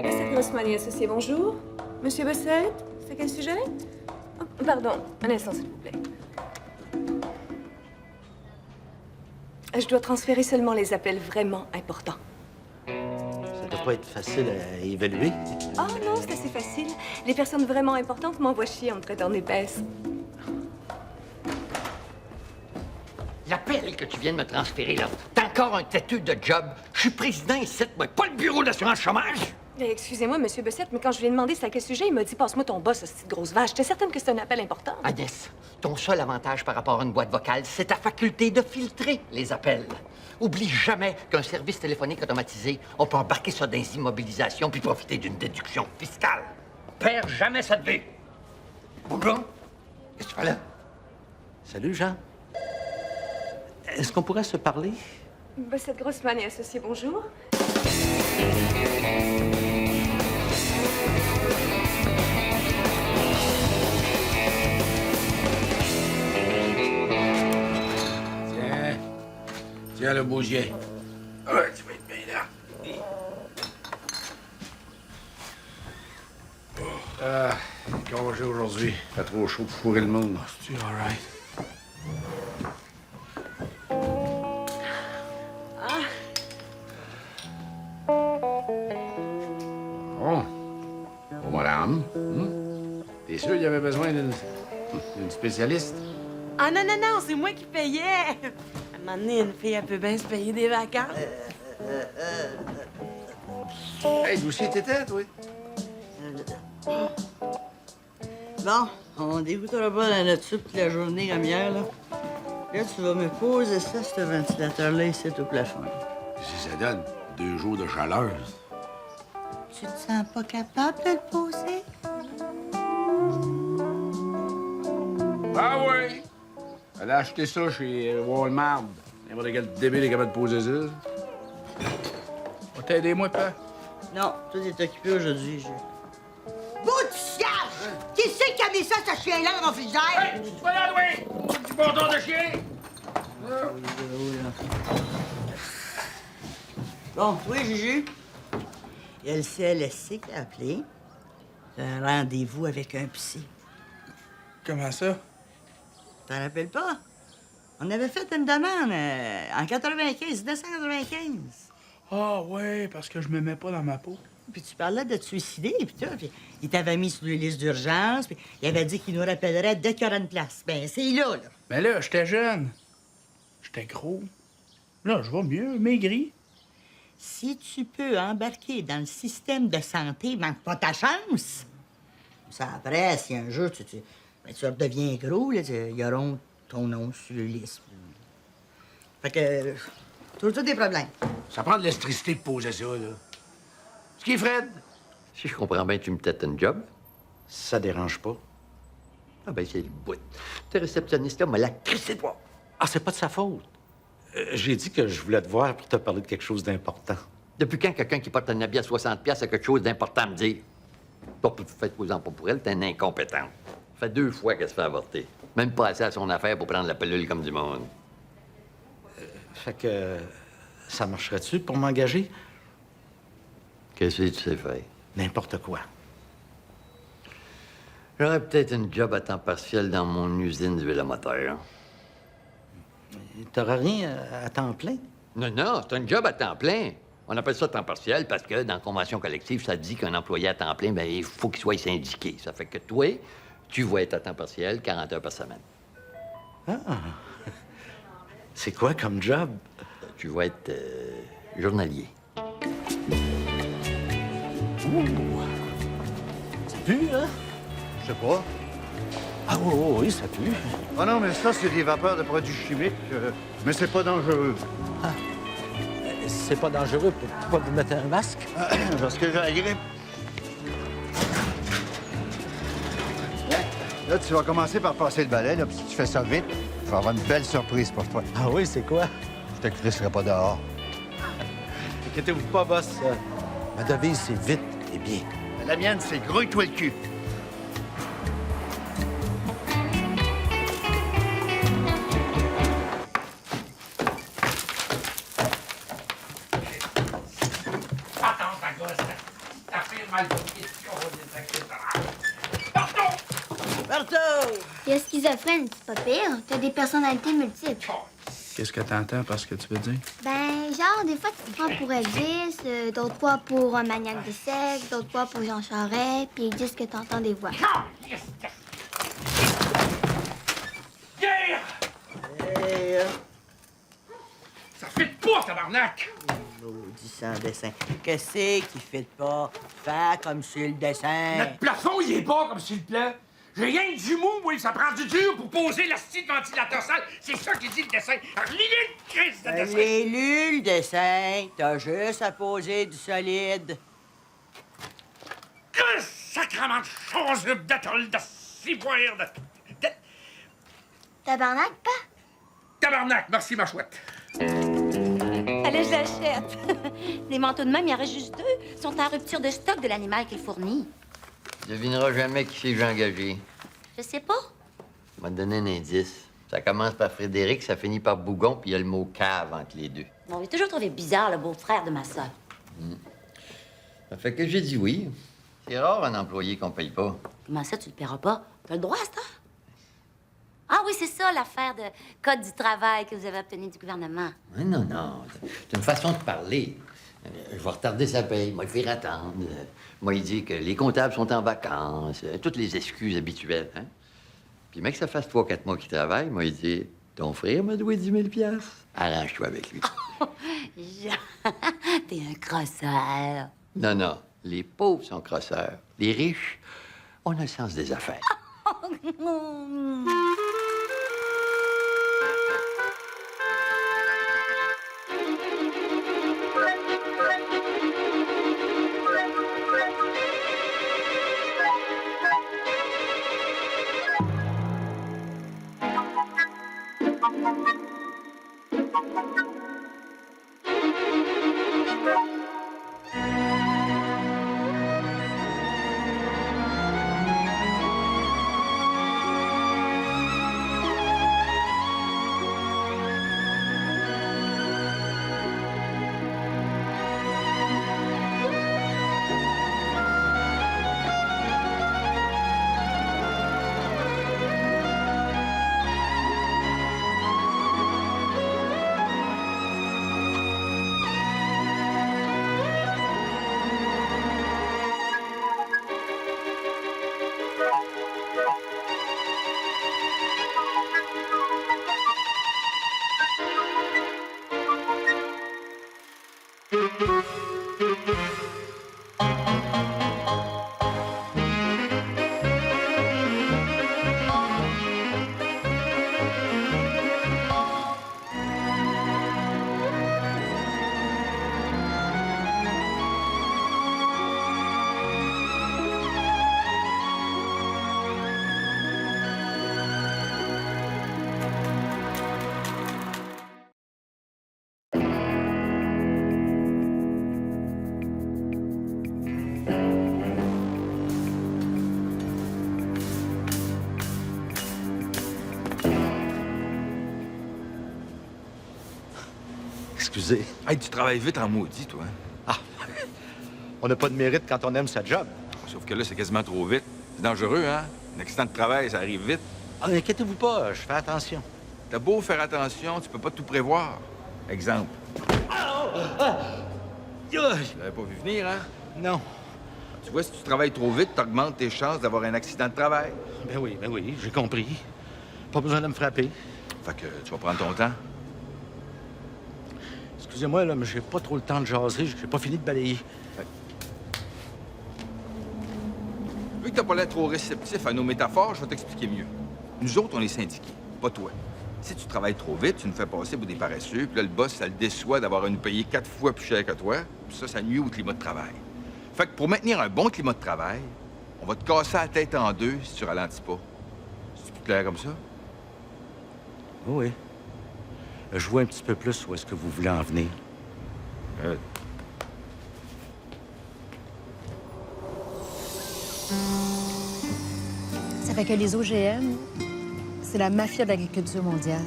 Monsieur Grossman et associé, bonjour. Monsieur Bossette, c'est quel sujet? Oh, pardon, un instant, s'il vous plaît. Je dois transférer seulement les appels vraiment importants. Ça doit pas être facile à évaluer. Oh non, c'est assez facile. Les personnes vraiment importantes m'envoient chier en me traitant d'épaisse. L'appel que tu viens de me transférer, là, t'as encore un têteux de job. Je suis président ici, moi, pas le bureau d'assurance chômage. Excusez-moi, Monsieur Bossette, mais quand je lui ai demandé c'est à quel sujet, il m'a dit « Passe-moi ton boss, cette grosse vache ». J'étais certaine que c'était un appel important. Agnès, ton seul avantage par rapport à une boîte vocale, c'est ta faculté de filtrer les appels. Oublie jamais qu'un service téléphonique automatisé, on peut embarquer ça dans les immobilisations puis profiter d'une déduction fiscale. Perds jamais ça de vue. Bonjour. Qu'est-ce que tu fais là? Salut, Jean. Est-ce qu'on pourrait se parler? Bossette Grossman et associé, bonjour. Tiens le bougier. Ouais, tu vas être bien là. Congé aujourd'hui. Pas trop chaud pour fourrer le monde. C'est all right. Bon. Bon, madame. T'es sûr qu'il y avait besoin d'une spécialiste? Ah non, non, non, c'est moi qui payais. À un moment donné, une fille, elle peut bien se payer des vacances. Hey, d'où t'étais, toi? Bon, on dégoûtera pas dans notre soupe toute la journée comme hier, là. Là, tu vas me poser ça, ce ventilateur-là, ici, au plafond. Si ça donne 2 jours de chaleur. Tu te sens pas capable de le poser? Ah oui! Elle a acheté ça chez Walmart. N'importe quel débile est capable de poser ça. Va t'aider, moi, père? Non, toi, t'es occupé aujourd'hui, je... Bout de cierge! Qui c'est qui a mis ça, ce chien-là, dans mon frigidaire? Hey, tu vas là, oui! Du bordon de chien! Bon, oui, Juju. Il y a le CLSC qui a appelé. Un rendez-vous avec un psy. Comment ça? T'en rappelles pas? On avait fait une demande en 1995. Ah ouais, parce que je me mets pas dans ma peau. Puis tu parlais de te suicider, puis tout. Puis il t'avait mis sur les listes d'urgence, puis il avait dit qu'il nous rappellerait dès qu'il y aura une place. Ben c'est là, là. Mais là, j'étais jeune. J'étais gros. Là, je vais mieux, maigri. Si tu peux embarquer dans le système de santé, manque pas ta chance. Ça, après, si un jour tu redeviens gros, là, ils auront ton nom sur le liste. Fait que... toujours des problèmes. Ça prend de l'électricité de poser ça, là. Ce qui est Fred? Si je comprends bien, tu me têtes un job? Ça dérange pas. Ah ben, c'est le bout. T'es réceptionniste là, m'a la crissé de toi. Ah, c'est pas de sa faute. J'ai dit que je voulais te voir pour te parler de quelque chose d'important. Depuis quand quelqu'un qui porte un habit à 60$ a quelque chose d'important à me dire? Toi, faites-vous-en pas pour elle, t'es un incompétent. Ça fait 2 fois qu'elle se fait avorter. Même pas assez à son affaire pour prendre la pilule comme du monde. Fait que... ça marcherait-tu pour m'engager? Qu'est-ce que tu sais faire? N'importe quoi. J'aurais peut-être un job à temps partiel dans mon usine d'huile à moteur. T'auras rien à temps plein? Non, non, c'est un job à temps plein. On appelle ça temps partiel parce que dans la convention collective, ça dit qu'un employé à temps plein, bien, il faut qu'il soit syndiqué. Ça fait que toi, tu vas être à temps partiel 40 heures par semaine. Ah! C'est quoi comme job? Tu vas être journalier. Ça pue, hein? Je sais pas. Ah oui, ça pue. Ah non, mais ça, c'est des vapeurs de produits chimiques. Mais c'est pas dangereux. C'est pas dangereux pour pas vous mettre un masque? Parce que j'ai la grippe. Là, tu vas commencer par passer le balai, là, puis si tu fais ça vite, je vais avoir une belle surprise pour toi. Ah oui, c'est quoi? Je te crisserai pas dehors. Inquiétez-vous pas, boss. Ma devise, c'est vite et bien. La mienne, c'est grouille-toi le cul. French, c'est pas pire. T'as des personnalités multiples. Qu'est-ce que t'entends par ce que tu veux dire? Ben, genre, des fois, tu te prends pour Elvis, d'autres fois pour un maniaque de sexe, d'autres fois pour Jean Charest, puis ils disent que t'entends des voix. Hey, Ça fait pas, tabarnak! maudit sans dessin. Qu'est-ce qui fait pas? Fais comme sur le dessin. Notre plafond, il est pas comme sur le plan. J'ai rien que du mou, oui, ça prend du dur pour poser la style ventilateur sale. C'est ça qui dit le dessin. Relis-le, le crise de dessin. J'ai lu le dessin. T'as juste à poser du solide. Que sacrement de choses d'atoll de ciboire de... Tabarnak, pas? Tabarnak, merci, ma chouette. Allez, je l'achète. Les manteaux de même, il y en reste juste 2. Ils sont en rupture de stock de l'animal qu'il fournit. Tu devineras jamais qui c'est que j'ai engagé. Je sais pas. Je vais te donner un indice. Ça commence par Frédéric, ça finit par Bougon, puis il y a le mot cave entre les deux. Bon, j'ai toujours trouvé bizarre le beau-frère de ma sœur. Ça fait que j'ai dit oui. C'est rare un employé qu'on paye pas. Comment ça, tu le paieras pas? T'as le droit à ça? Ah oui, c'est ça, l'affaire de code du travail que vous avez obtenu du gouvernement. Ah, non, non. C'est une façon de parler. Je vais retarder sa paye. Moi, il faire attendre. Moi, il dit que les comptables sont en vacances. Toutes les excuses habituelles, hein? Puis, mec, ça fasse 3-4 mois qu'il travaille. Moi, il dit ton frère m'a doué 10 000 Arrange-toi avec lui. Jean, t'es un crosseur. Non, non. Les pauvres sont crosseurs. Les riches, on a le sens des affaires. Excusez. Hey, tu travailles vite en maudit, toi. Ah, on n'a pas de mérite quand on aime sa job. Sauf que là, c'est quasiment trop vite. C'est dangereux, hein? Un accident de travail, ça arrive vite. Ah, inquiétez-vous pas, je fais attention. T'as beau faire attention, tu peux pas tout prévoir. Exemple. Tu l'avais pas vu venir, hein? Non. Tu vois, si tu travailles trop vite, t'augmentes tes chances d'avoir un accident de travail. Ben oui, j'ai compris. Pas besoin de me frapper. Fait que tu vas prendre ton temps. Excusez-moi, là, mais j'ai pas trop le temps de jaser. J'ai pas fini de balayer. Vu que t'as pas l'air trop réceptif à nos métaphores, je vais t'expliquer mieux. Nous autres, on est syndiqués, pas toi. Si tu travailles trop vite, tu nous fais passer pour des paresseux, puis là, le boss, ça le déçoit d'avoir à nous payer 4 fois plus cher que toi, puis ça nuit au climat de travail. Fait que pour maintenir un bon climat de travail, on va te casser la tête en deux si tu ralentis pas. C'est plus clair comme ça? Oui. Je vois un petit peu plus où est-ce que vous voulez en venir. Ça fait que les OGM, c'est la mafia de l'agriculture mondiale.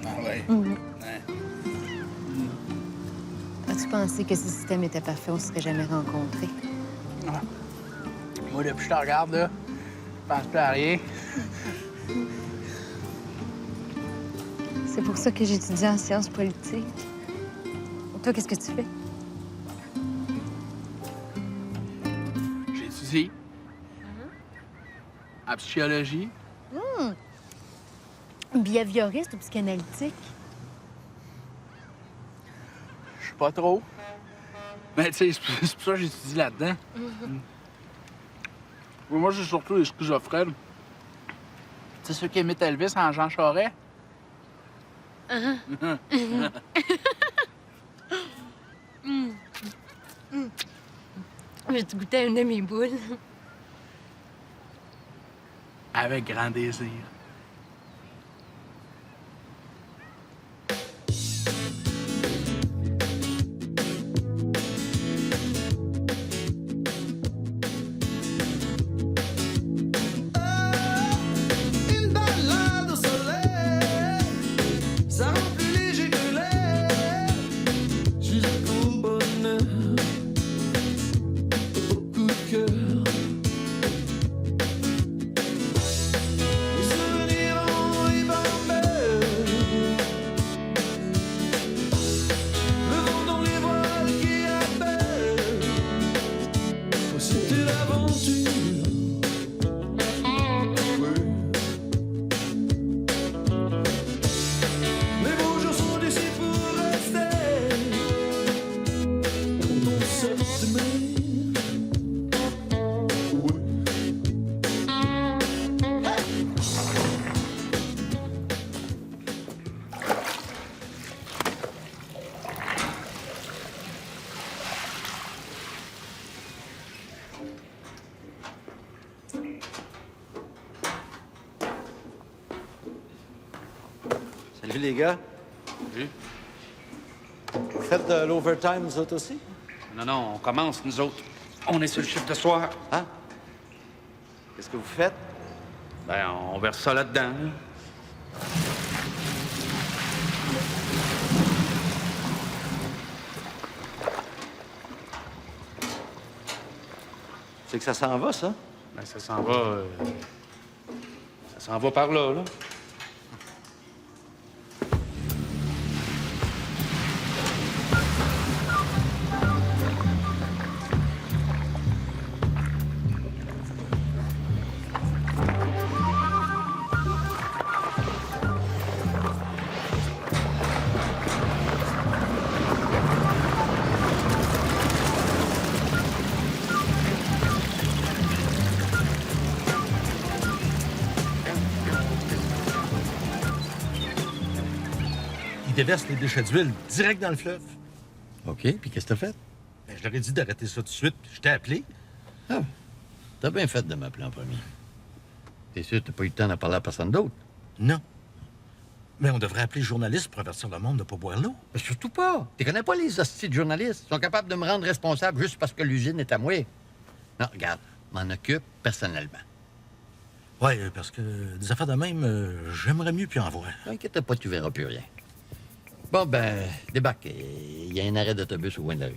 Ah oui. As-tu pensé que si le système était parfait, on ne se serait jamais rencontrés? Ah. Moi, depuis que je te regarde, là, pense plus à rien. C'est pour ça que j'étudie en sciences politiques. Et toi, qu'est-ce que tu fais? J'étudie. En psychologie. Behavioriste ou psychanalytique? Je sais pas trop. Mais tu sais, c'est pour ça que j'étudie là-dedans. Moi, c'est surtout les schizophrènes. Tu sais, ceux qui imitent Elvis en Jean Charest? J'ai goûté à une de mes boules. Avec grand désir. Une balade au soleil, ça rend plus léger que l'air, jusqu'au bonheur, beaucoup de cœur. Les souvenirs en ribambelle, le vent dans les voiles qui appelle, oh, c'était l'aventure. Les beaux jours sont d'ici pour rester. Quand on sait t'aimer. Ouais. Salut les gars. Salut. Vous faites de l'overtime, vous autres aussi? Non, non, on commence, nous autres. On est sur le chiffre de soir. Hein? Qu'est-ce que vous faites? Ben, on verse ça là-dedans. Là. C'est que ça s'en va, ça? Ben, ça s'en va... Ça s'en va par là, là. Ils déversent les déchets d'huile direct dans le fleuve. OK, puis qu'est-ce que t'as fait? Ben, je leur ai dit d'arrêter ça tout de suite, puis je t'ai appelé. Ah, t'as bien fait de m'appeler en premier. T'es sûr que t'as pas eu le temps d'en parler à personne d'autre? Non. Mais on devrait appeler les journalistes pour avertir le monde de ne pas boire l'eau. Mais surtout pas. Tu connais pas les hosties de journalistes. Ils sont capables de me rendre responsable juste parce que l'usine est à moi. Non, regarde, m'en occupe personnellement. Oui, parce que des affaires de même, j'aimerais mieux plus en voir. T'inquiète pas, tu verras plus rien. Bon, ben, débarque. Il y a un arrêt d'autobus au coin de la rue.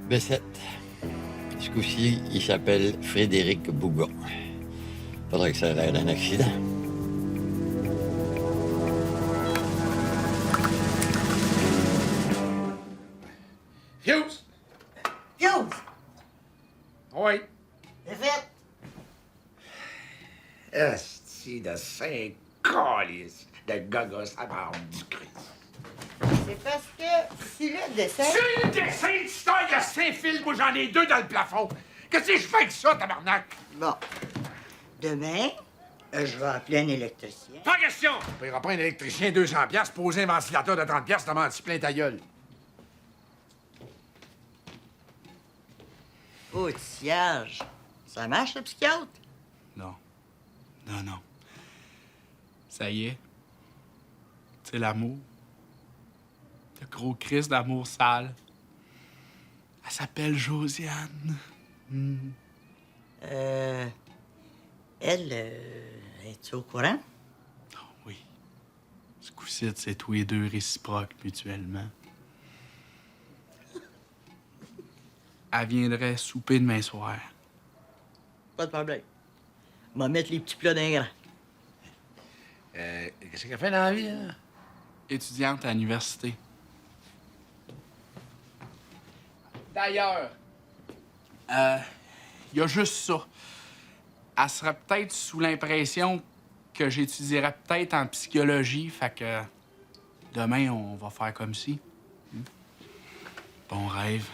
Bessette. Ce coup-ci, il s'appelle Frédéric Bougon. Faudrait que ça ait l'air d'un accident. Fuse! Fuse! Oui. C'est fait. Esti de Saint-Calice de gogos à barbe du Christ. C'est parce que si le dessin... Tu le dessin, il y a 5 fils, moi j'en ai 2 dans le plafond. Qu'est-ce que je fais avec ça, tabarnak? Bon. Demain, je vais appeler un électricien. Pas question! On paiera pas un électricien 200$, poser un ventilateur de 30$, t'as menti plein ta gueule. Outillage. Ça marche, le psychiatre? Non. Non, non. Ça y est. C'est l'amour. Le gros Christ d'amour sale. Elle s'appelle Josiane. Elle Es-tu au courant? Oui. Ce coup-ci, c'est tous les deux réciproques mutuellement. Elle viendrait souper demain soir. Pas de problème. On va mettre les petits plats d'un grand. Qu'est-ce qu'elle fait dans la vie, hein? Étudiante à l'université. D'ailleurs, il y a juste ça. Elle serait peut-être sous l'impression que j'étudierais peut-être en psychologie, fait que demain, on va faire comme si. Bon rêve.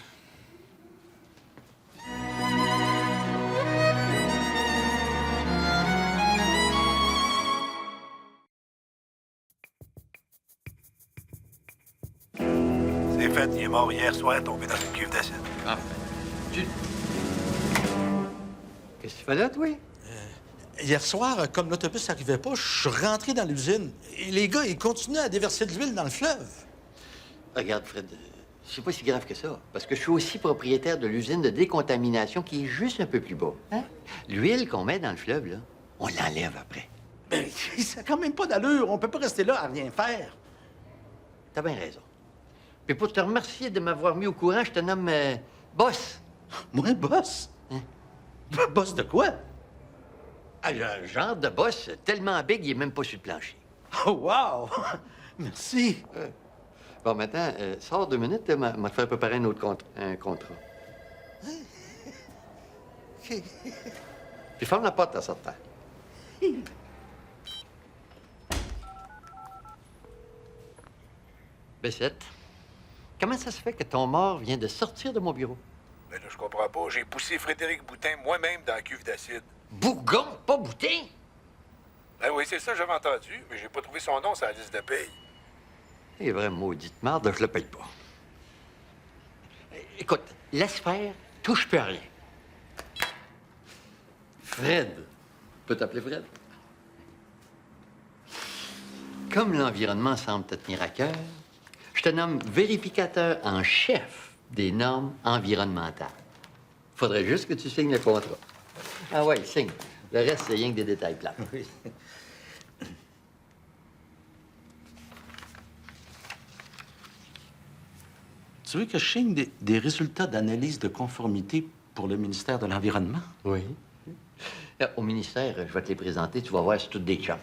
C'est fait, il est mort hier soir, tombé dans une cuve d'acide. Ah, Qu'est-ce que tu fais là, toi? Hier soir, comme l'autobus n'arrivait pas, je suis rentré dans l'usine. Et les gars, ils continuaient à déverser de l'huile dans le fleuve. Regarde, Fred, c'est pas si grave que ça. Parce que je suis aussi propriétaire de l'usine de décontamination qui est juste un peu plus bas. Hein? L'huile qu'on met dans le fleuve, là, on l'enlève après. Ben, ça n'a quand même pas d'allure. On peut pas rester là à rien faire. T'as bien raison. Puis pour te remercier de m'avoir mis au courant, je te nomme boss. Moi, boss? Hein? Boss de quoi? Ah, un genre de boss tellement big, il est même pas sur le plancher. Oh, wow! Merci. Bon, maintenant, sors 2 minutes, m'a te faire préparer un autre un contrat. OK. Puis ferme la porte en sortant. Bessette, comment ça se fait que ton mort vient de sortir de mon bureau? Ben là, je comprends pas. J'ai poussé Frédéric Boutin moi-même dans la cuve d'acide. Bougon, pas Boutin? Ben oui, c'est ça, j'avais entendu, mais j'ai pas trouvé son nom sur la liste de paye. C'est vrai, maudite marde, je le paye pas. Écoute, laisse faire, touche plus à rien. Fred. Tu peux t'appeler Fred? Comme l'environnement semble te tenir à cœur, je te nomme vérificateur en chef des normes environnementales. Faudrait juste que tu signes le contrat. Ah ouais, signe. Le reste, c'est rien que des détails plats. Oui. Tu veux que je signe des résultats d'analyse de conformité pour le ministère de l'Environnement? Oui. Au ministère, je vais te les présenter, tu vas voir, c'est toutes des chums.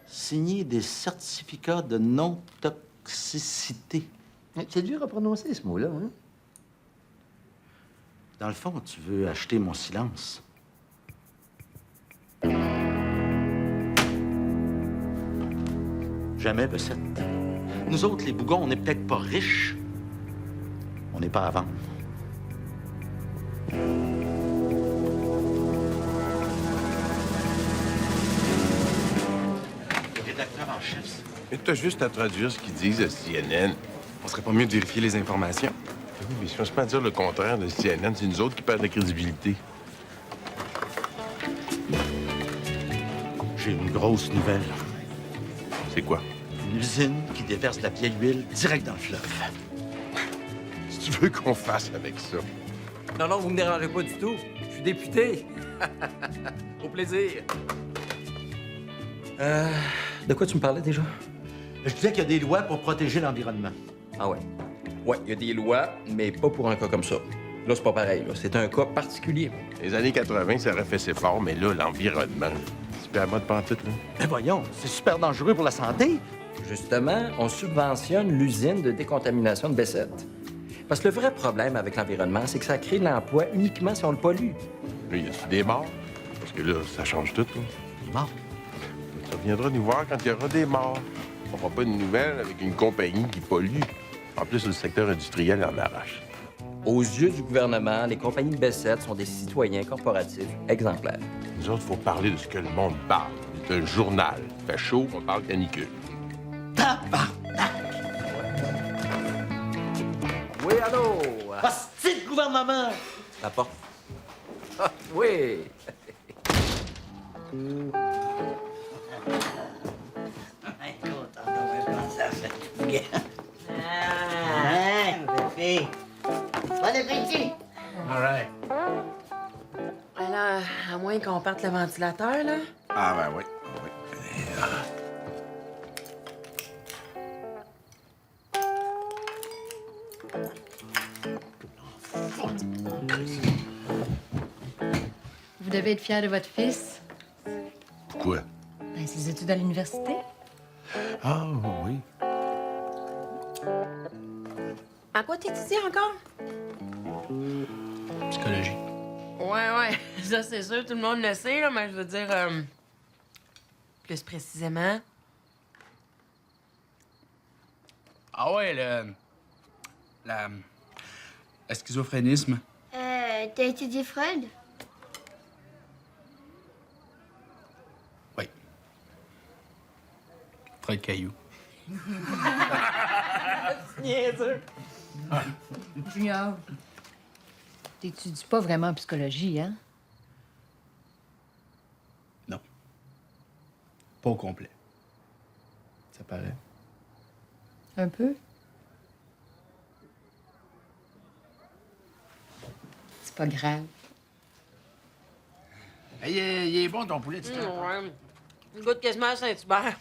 Signer des certificats de non-toxicité. C'est dur à prononcer, ce mot-là, hein? Dans le fond, tu veux acheter mon silence. Jamais, Bessette. Nous autres, les bougons, on n'est peut-être pas riches. On n'est pas à vendre. Le rédacteur en chef, ça. Mais t'as juste à traduire ce qu'ils disent à CNN. On serait pas mieux de vérifier les informations? Oui, mais si on se met à dire le contraire de CNN, c'est nous autres qui perdent la crédibilité. J'ai une grosse nouvelle. C'est quoi? Une usine qui déverse de la vieille huile direct dans le fleuve. Si tu veux qu'on fasse avec ça. Non, non, vous me dérangez pas du tout. Je suis député. Au plaisir. De quoi tu me parlais déjà? Je disais qu'il y a des lois pour protéger l'environnement. Ah ouais. Ouais, il y a des lois, mais pas pour un cas comme ça. Là, c'est pas pareil. Là. C'est un cas particulier. Les années 80, ça aurait fait ses fort, mais là, l'environnement, c'est plus à mode pantoute, là. Mais voyons, c'est super dangereux pour la santé. Justement, on subventionne l'usine de décontamination de Bessette. Parce que le vrai problème avec l'environnement, c'est que ça crée de l'emploi uniquement si on le pollue. Là, y a-tu des morts? Parce que là, ça change tout, là. Des morts? Tu reviendras nous voir quand il y aura des morts. On fera pas de nouvelles avec une compagnie qui pollue. En plus, le secteur industriel en arrache. Aux yeux du gouvernement, les compagnies de Bessette sont des citoyens corporatifs exemplaires. Nous autres, faut parler de ce que le monde parle. C'est un journal. Fait chaud, on parle canicule. Oui, allô? Hostie de gouvernement! La porte. Ah, oui! Bon appétit! Alors, à moins qu'on parte le ventilateur, là. Ah, ben oui. Oui. Vous devez être fier de votre fils. Pourquoi? Ben, ses études à l'université. Ah, oui. En quoi t'étudies encore? Psychologie. Ouais, ça c'est sûr, tout le monde le sait, là, mais je veux dire, plus précisément. Ah ouais, la schizophrénisme. T'as étudié Freud? Freud Caillou. Niaiseux. Junior, t'étudies pas vraiment en psychologie, hein? Non. Pas au complet. Ça paraît. Un peu. C'est pas grave. Hey, il est bon ton poulet, tu Ouais. Il goûte quasiment à Saint-Hubert.